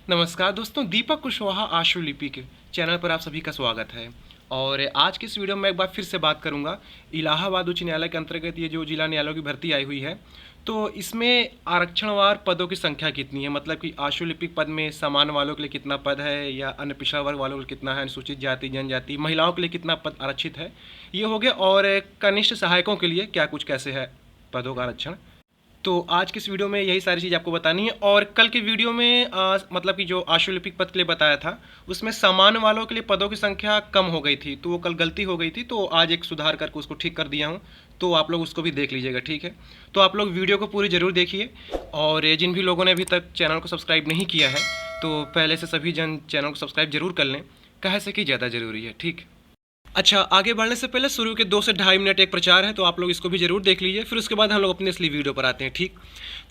नमस्कार दोस्तों, दीपक कुशवाहा आशुलिपि के चैनल पर आप सभी का स्वागत है। और आज की इस वीडियो में एक बार फिर से बात करूंगा इलाहाबाद उच्च न्यायालय के अंतर्गत ये जो जिला न्यायालयों की भर्ती आई हुई है, तो इसमें आरक्षणवार पदों की संख्या कितनी है, मतलब कि आशुलिपिक पद में सामान्य वालों के लिए कितना पद है या अन्य पिछड़ा वर्ग वालों के लिए कितना है, अनुसूचित जाति जनजाति महिलाओं के लिए कितना पद आरक्षित है, ये हो गया। और कनिष्ठ सहायकों के लिए क्या कुछ कैसे है पदों का आरक्षण। तो आज की इस वीडियो में यही सारी चीज़ आपको बतानी है। और कल के वीडियो में मतलब कि जो आशुलिपिक पद के लिए बताया था उसमें सामान्य वालों के लिए पदों की संख्या कम हो गई थी, तो वो कल गलती हो गई थी, तो आज एक सुधार करके उसको ठीक कर दिया हूँ, तो आप लोग उसको भी देख लीजिएगा, ठीक है। तो आप लोग वीडियो को पूरी ज़रूर देखिए। और जिन भी लोगों ने अभी तक चैनल को सब्सक्राइब नहीं किया है तो पहले से सभी जन चैनल को सब्सक्राइब जरूर कर लें, कहे से कि ज़्यादा ज़रूरी है, ठीक। अच्छा, आगे बढ़ने से पहले शुरू के 2 से ढाई मिनट एक प्रचार है, तो आप लोग इसको भी जरूर देख लीजिए, फिर उसके बाद हम लोग अपने असली वीडियो पर आते हैं, ठीक।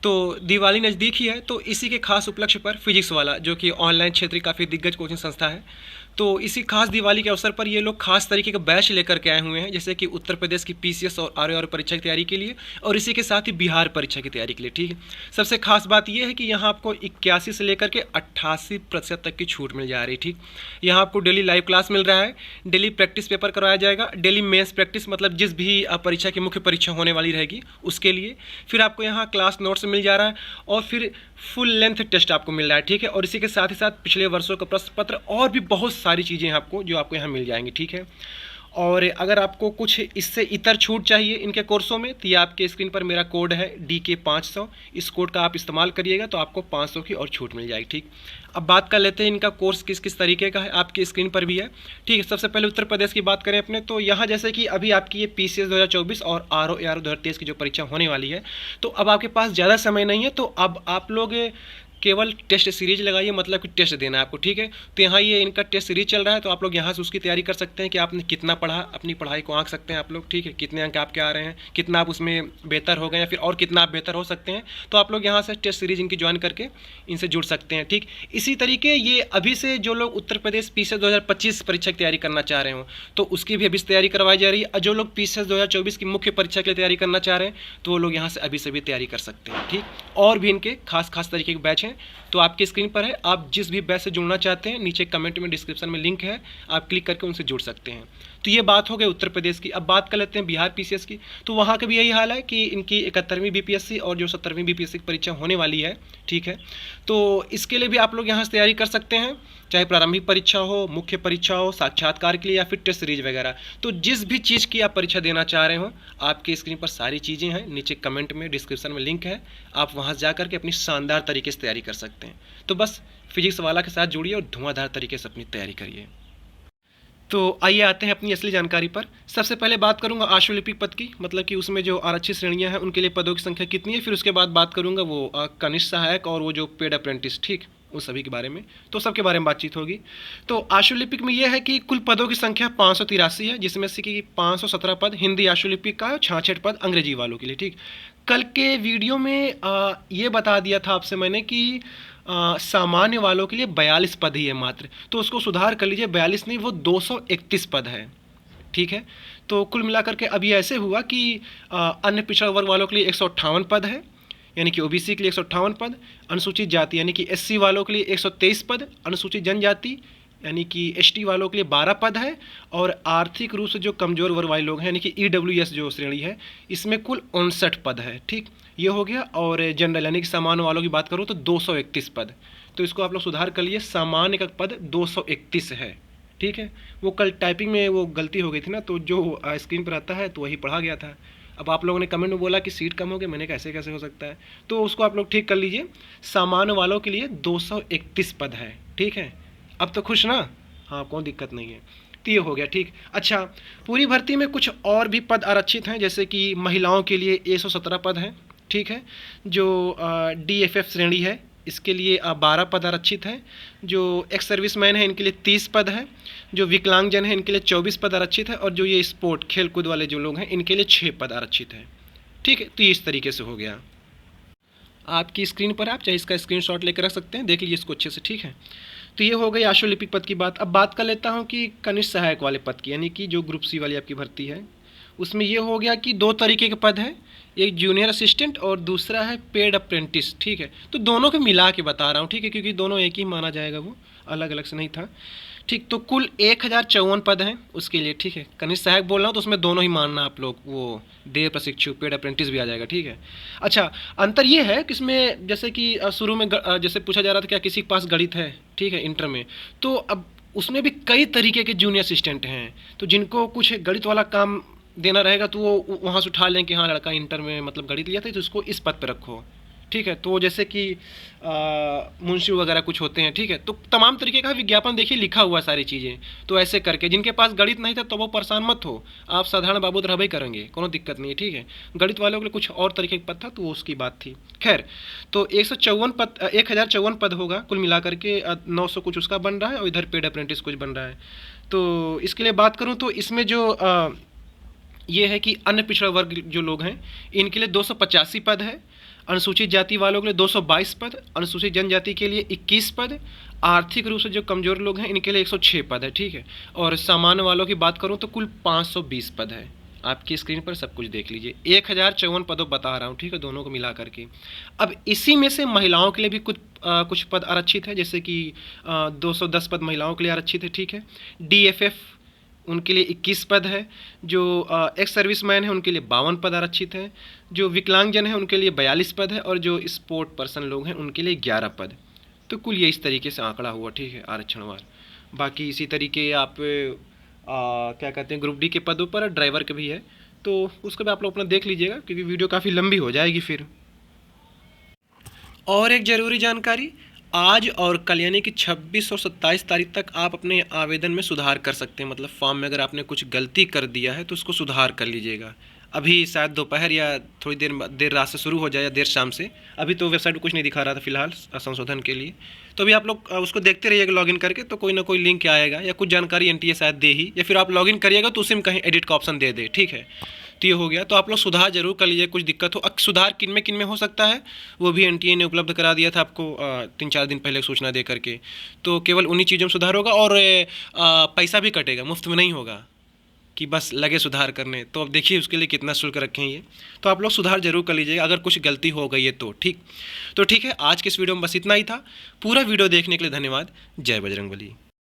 तो दिवाली नज़दीक ही है, तो इसी के खास उपलक्ष्य पर फिजिक्स वाला, जो कि ऑनलाइन क्षेत्र की काफ़ी दिग्गज कोचिंग संस्था है, तो इसी खास दिवाली के अवसर पर ये लोग खास तरीके का बैच लेकर के आए हुए हैं, जैसे कि उत्तर प्रदेश की पीसीएस और आर परीक्षा की तैयारी के लिए, और इसी के साथ ही बिहार परीक्षा की तैयारी के लिए, ठीक है। सबसे खास बात यह है कि यहाँ आपको 81 से लेकर के 88% तक की छूट मिल जा रही है, ठीक। यहाँ आपको डेली लाइव क्लास मिल रहा है, डेली प्रैक्टिस पेपर करवाया जाएगा, डेली मेंस प्रैक्टिस, मतलब जिस भी परीक्षा की मुख्य परीक्षा होने वाली रहेगी उसके लिए, फिर आपको यहाँ क्लास नोट्स मिल जा रहा है, और फिर फुल लेंथ टेस्ट आपको मिल रहा है, ठीक है। और इसी के साथ ही साथ पिछले वर्षों का प्रश्न पत्र और भी बहुत सारी चीज़ें हैं आपको जो आपको यहाँ मिल जाएंगी, ठीक है। और अगर आपको कुछ इससे इतर छूट चाहिए इनके कोर्सों में, तो ये आपके स्क्रीन पर मेरा कोड है DK500, इस कोड का आप इस्तेमाल करिएगा तो आपको 500 की और छूट मिल जाएगी, ठीक। अब बात कर लेते हैं इनका कोर्स किस किस तरीके का है, आपकी स्क्रीन पर भी है, ठीक है। सबसे पहले उत्तर प्रदेश की बात करें अपने, तो यहाँ जैसे कि अभी आपकी ये PCS 2024 और ROAR 2023 की जो परीक्षा होने वाली है, तो अब आपके पास ज़्यादा समय नहीं है, तो अब आप लोग केवल टेस्ट सीरीज लगाइए, मतलब कि टेस्ट देना है आपको, ठीक है। तो यहाँ ये इनका टेस्ट सीरीज चल रहा है, तो आप लोग यहाँ से उसकी तैयारी कर सकते हैं कि आपने कितना पढ़ा, अपनी पढ़ाई को आंक सकते हैं आप लोग, ठीक है। कितने अंक आपके आ रहे हैं, कितना आप उसमें बेहतर हो गए या फिर और कितना आप बेहतर हो सकते हैं, तो आप लोग यहाँ से टेस्ट सीरीज इनकी ज्वाइन करके इनसे जुड़ सकते हैं, ठीक। इसी तरीके ये अभी से जो लोग उत्तर प्रदेश PCS 2025 परीक्षा की तैयारी करना चाह रहे हो तो उसकी भी अभी से तैयारी करवाई जा रही है, और जो लोग PCS 2024 की मुख्य परीक्षा के लिए तैयारी करना चाह रहे हैं तो वो लोग यहाँ से अभी से भी तैयारी कर सकते हैं, ठीक। और भी इनके खास तरीके के बैच हैं, तो आपकी स्क्रीन पर है, आप जिस भी बैच से जुड़ना चाहते हैं नीचे कमेंट में डिस्क्रिप्शन में लिंक है, आप क्लिक करके उनसे जुड़ सकते हैं। तो ये बात हो गई उत्तर प्रदेश की। अब बात कर लेते हैं बिहार PCS की, तो वहाँ का भी यही हाल है कि इनकी 71वीं BPSC और जो 70वीं BPSC की परीक्षा होने वाली है, ठीक है। तो इसके लिए भी आप लोग यहाँ से तैयारी कर सकते हैं, चाहे प्रारंभिक परीक्षा हो, मुख्य परीक्षा हो, साक्षात्कार के लिए या फिर टेस्ट सीरीज वगैरह। तो जिस भी चीज़ की आप परीक्षा देना चाह रहे हो, आपकी स्क्रीन पर सारी चीज़ें हैं, नीचे कमेंट में डिस्क्रिप्शन में लिंक है, आप वहाँ जा करके अपनी शानदार तरीके से तैयारी कर सकते हैं। तो बस फिजिक्स वाला के साथ जुड़िए और धुआंधार तरीके से अपनी तैयारी करिए। तो आइए आते हैं अपनी असली जानकारी पर। सबसे पहले बात करूंगा आशुलिपिक पद की, मतलब कि उसमें जो आरक्षित श्रेणियां हैं उनके लिए पदों की संख्या कितनी है, फिर उसके बाद बात करूंगा वो कनिष्ठ सहायक और वो जो पेड अप्रेंटिस, ठीक, उन सभी के बारे में, तो सबके बारे में बातचीत होगी। तो आशुलिपिक में यह है कि कुल पदों की संख्या 583 है, जिसमें से कि 517 पद हिंदी आशुलिपिक का है और 66 पद अंग्रेजी वालों के लिए, ठीक। कल के वीडियो में ये बता दिया था आपसे मैंने कि सामान्य वालों के लिए 42 पद ही है मात्र, तो उसको सुधार कर लीजिए, 42 नहीं वो 231 पद है, ठीक है। तो कुल मिलाकर के अभी ऐसे हुआ कि अन्य पिछड़ा वर्ग वालों के लिए 158 पद है, यानी कि OBC के लिए 158 पद, अनुसूचित जाति यानी कि SC वालों के लिए 123 पद, अनुसूचित जनजाति यानी कि ST वालों के लिए 12 पद है, और आर्थिक रूप से जो कमजोर वर्ग वाले लोग हैं यानी कि EWS जो श्रेणी है इसमें कुल 59 पद है, ठीक, ये हो गया। और जनरल यानी कि सामान्य वालों की बात करूँ तो 231 पद, तो इसको आप लोग सुधार कर लिए, सामान्य का पद 231 है, ठीक है। वो कल टाइपिंग में वो गलती हो गई थी ना, तो जो स्क्रीन पर आता है तो वही पढ़ा गया था। अब आप लोगों ने कमेंट में बोला कि सीट कम हो गई, मैंने कैसे कैसे हो सकता है, तो उसको आप लोग ठीक कर लीजिए, सामान्य वालों के लिए 231 पद है, ठीक है। अब तो खुश ना, हाँ, कोई दिक्कत नहीं है, तो ये हो गया, ठीक। अच्छा, पूरी भर्ती में कुछ और भी पद आरक्षित हैं, जैसे कि महिलाओं के लिए 117 पद हैं, ठीक है। जो DFF श्रेणी है इसके लिए 12 पद आरक्षित हैं, जो एक्स सर्विसमैन है इनके लिए 30 पद है, जो विकलांगजन है इनके लिए 24 पद आरक्षित है, और जो ये स्पोर्ट खेल कूद वाले जो लोग हैं इनके लिए 6 पद आरक्षित है, ठीक है। तो ये इस तरीके से हो गया। आपकी स्क्रीन पर आप चाहे इसका स्क्रीनशॉट लेकर रख सकते हैं, देख लीजिए इसको अच्छे से, ठीक है। तो ये हो गई आशुलिपिक पद की बात। अब बात कर लेता हूँ कि कनिष्ठ सहायक वाले पद की, यानी कि जो ग्रुप C वाली आपकी भर्ती है उसमें ये हो गया कि 2 तरीके के पद हैं, एक जूनियर असिस्टेंट और दूसरा है पेड अप्रेंटिस, ठीक है। तो दोनों को मिला के बता रहा हूँ, ठीक है, क्योंकि दोनों एक ही माना जाएगा, वो अलग अलग से नहीं था, ठीक। तो कुल 1054 पद हैं उसके लिए, ठीक है। कनिष्ठ सहायक बोल रहा हूँ तो उसमें दोनों ही मानना आप लोग, वो देय प्रशिक्षु पेड अप्रेंटिस भी आ जाएगा, ठीक है। अच्छा, अंतर ये है कि इसमें जैसे कि शुरू में जैसे पूछा जा रहा था क्या किसी के पास गणित है, ठीक है, इंटर में, तो अब उसमें भी कई तरीके के जूनियर असिस्टेंट हैं, तो जिनको कुछ गणित वाला काम देना रहेगा तो वो वहाँ से उठा लें कि हाँ लड़का इंटर में मतलब गणित लिया था तो इसको इस पद पर रखो, ठीक है। तो जैसे कि मुंशी वगैरह कुछ होते हैं, ठीक है। तो तमाम तरीके का विज्ञापन देखिए लिखा हुआ सारी चीज़ें, तो ऐसे करके जिनके पास गणित नहीं था तो वो परेशान मत हो, आप साधारण बाबू रहबे करेंगे, कोनो दिक्कत नहीं है, ठीक है। गणित वालों के लिए कुछ और तरीके का पद था तो वो उसकी बात थी। खैर, तो 1054 पद होगा कुल मिला करके, 900 कुछ उसका बन रहा है और इधर पेड अप्रेंटिस कुछ बन रहा है। तो इसके लिए बात करूँ तो इसमें जो ये है कि अन्य पिछड़ा वर्ग जो लोग हैं इनके लिए 285 पद है, अनुसूचित जाति वालों के लिए 222 पद, अनुसूचित जनजाति के लिए 21 पद, आर्थिक रूप से जो कमज़ोर लोग हैं इनके लिए 106 पद है, ठीक है। और सामान्य वालों की बात करूं तो कुल 520 पद है। आपकी स्क्रीन पर सब कुछ देख लीजिए, 1054 पदों बता रहा हूं, ठीक है, दोनों को मिला करके। अब इसी में से महिलाओं के लिए भी कुछ पद आरक्षित है, जैसे कि 210 पद महिलाओं के लिए आरक्षित है, ठीक है। DFF उनके लिए 21 पद है, जो एक्स सर्विसमैन है उनके लिए 52 पद आरक्षित है, जो विकलांगजन है उनके लिए 42 पद है, और जो स्पोर्ट पर्सन लोग हैं उनके लिए 11 पद। तो कुल ये इस तरीके से आंकड़ा हुआ, ठीक है, आरक्षणवार। बाकी इसी तरीके आप क्या कहते हैं ग्रुप डी के पदों पर ड्राइवर के भी है, तो उसको भी आप लोग अपना देख लीजिएगा क्योंकि वीडियो काफ़ी लंबी हो जाएगी फिर। और एक ज़रूरी जानकारी, आज और कल यानी कि 26 और 27 तारीख तक आप अपने आवेदन में सुधार कर सकते हैं, मतलब फॉर्म में अगर आपने कुछ गलती कर दिया है तो उसको सुधार कर लीजिएगा। अभी शायद दोपहर या थोड़ी देर रात से शुरू हो जाए या देर शाम से, अभी तो वेबसाइट पर कुछ नहीं दिखा रहा था फिलहाल संशोधन के लिए, तो अभी आप लोग उसको देखते रहिएगा लॉगिन करके, तो कोई ना कोई लिंक आएगा या कुछ जानकारी NTA शायद दे ही, या फिर आप लॉगिन करिएगा तो उसी में कहीं एडिट का ऑप्शन दे दे, ठीक है। तो ये हो गया, तो आप लोग सुधार जरूर कर लीजिए, कुछ दिक्कत हो। सुधार किन में हो सकता है वो भी NTA ने उपलब्ध करा दिया था आपको 3-4 दिन पहले सूचना दे करके, तो केवल उन्हीं चीज़ों में सुधार होगा और पैसा भी कटेगा, मुफ्त में नहीं होगा कि बस लगे सुधार करने। तो अब देखिए उसके लिए कितना शुल्क रखें ये, तो आप लोग सुधार जरूर कर लीजिएगा अगर कुछ गलती हो गई है तो, ठीक। तो ठीक है, आज के इस वीडियो में बस इतना ही था। पूरा वीडियो देखने के लिए धन्यवाद। जय बजरंगबली।